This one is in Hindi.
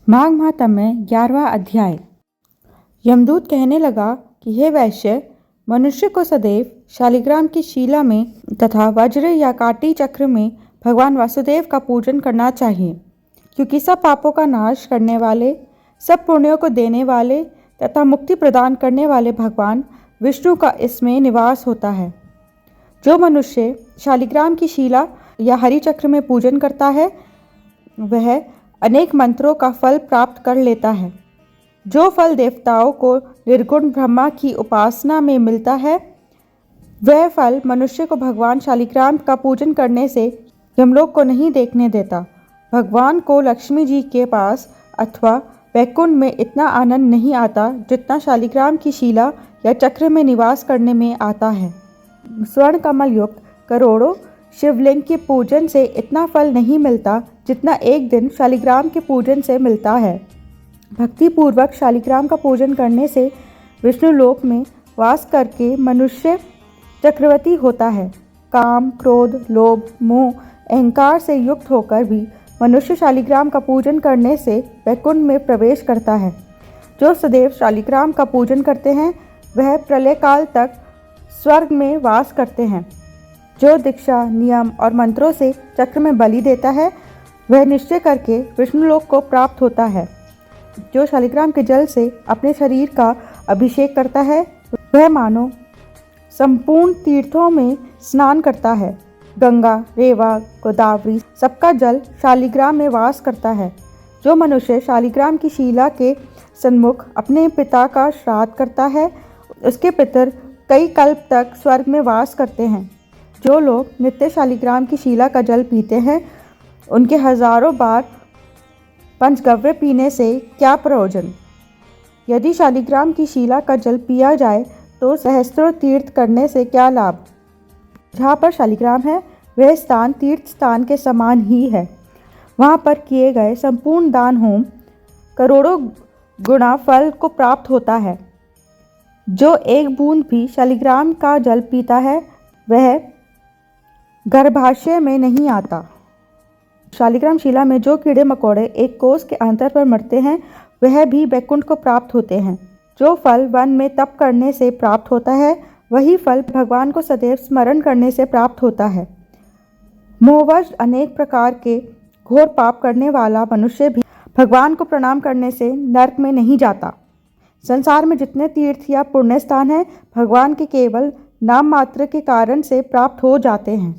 माघ महात्म्य में 11वां अध्याय। यमदूत कहने लगा कि हे वैश्य, मनुष्य को सदैव शालिग्राम की शिला में तथा वज्र या काटी चक्र में भगवान वासुदेव का पूजन करना चाहिए, क्योंकि सब पापों का नाश करने वाले, सब पुण्यों को देने वाले तथा मुक्ति प्रदान करने वाले भगवान विष्णु का इसमें निवास होता है। जो मनुष्य शालिग्राम की शिला या हरि चक्र में पूजन करता है, वह अनेक मंत्रों का फल प्राप्त कर लेता है। जो फल देवताओं को निर्गुण ब्रह्मा की उपासना में मिलता है, वह फल मनुष्य को भगवान शालिग्राम का पूजन करने से यमलोक को नहीं देखने देता। भगवान को लक्ष्मी जी के पास अथवा वैकुंठ में इतना आनंद नहीं आता जितना शालिग्राम की शिला या चक्र में निवास करने में आता है। स्वर्ण कमल युक्त करोड़ों शिवलिंग के पूजन से इतना फल नहीं मिलता जितना एक दिन शालिग्राम के पूजन से मिलता है। भक्ति पूर्वक शालिग्राम का पूजन करने से विष्णु लोक में वास करके मनुष्य चक्रवर्ती होता है। काम, क्रोध, लोभ, मोह, अहंकार से युक्त होकर भी मनुष्य शालिग्राम का पूजन करने से वैकुंठ में प्रवेश करता है। जो सदैव शालिग्राम का पूजन करते हैं, वह प्रलय काल तक स्वर्ग में वास करते हैं। जो दीक्षा, नियम और मंत्रों से चक्र में बलि देता है, वह निश्चय करके विष्णुलोक को प्राप्त होता है। जो शालिग्राम के जल से अपने शरीर का अभिषेक करता है, वह मानो संपूर्ण तीर्थों में स्नान करता है। गंगा, रेवा, गोदावरी सबका जल शालिग्राम में वास करता है। जो मनुष्य शालिग्राम की शिला के सन्मुख अपने पिता का श्राद्ध करता है, उसके पितर कई कल्प तक स्वर्ग में वास करते हैं। जो लोग नित्य शालिग्राम की शिला का जल पीते हैं, उनके हजारों बार पंचगव्य पीने से क्या प्रयोजन। यदि शालिग्राम की शिला का जल पिया जाए तो सहस्त्रों तीर्थ करने से क्या लाभ। जहाँ पर शालिग्राम है, वह स्थान तीर्थ स्थान के समान ही है। वहाँ पर किए गए संपूर्ण दान होम करोड़ों गुना फल को प्राप्त होता है। जो एक बूंद भी शालिग्राम का जल पीता है, वह गर्भाशय में नहीं आता। शालिग्राम शिला में जो कीड़े मकोड़े एक कोस के अंतर पर मरते हैं, वह भी वैकुंठ को प्राप्त होते हैं। जो फल वन में तप करने से प्राप्त होता है, वही फल भगवान को सदैव स्मरण करने से प्राप्त होता है। मोहवश अनेक प्रकार के घोर पाप करने वाला मनुष्य भी भगवान को प्रणाम करने से नरक में नहीं जाता। संसार में जितने तीर्थ या पुण्य स्थान हैं, भगवान के केवल नाम मात्र के कारण से प्राप्त हो जाते हैं।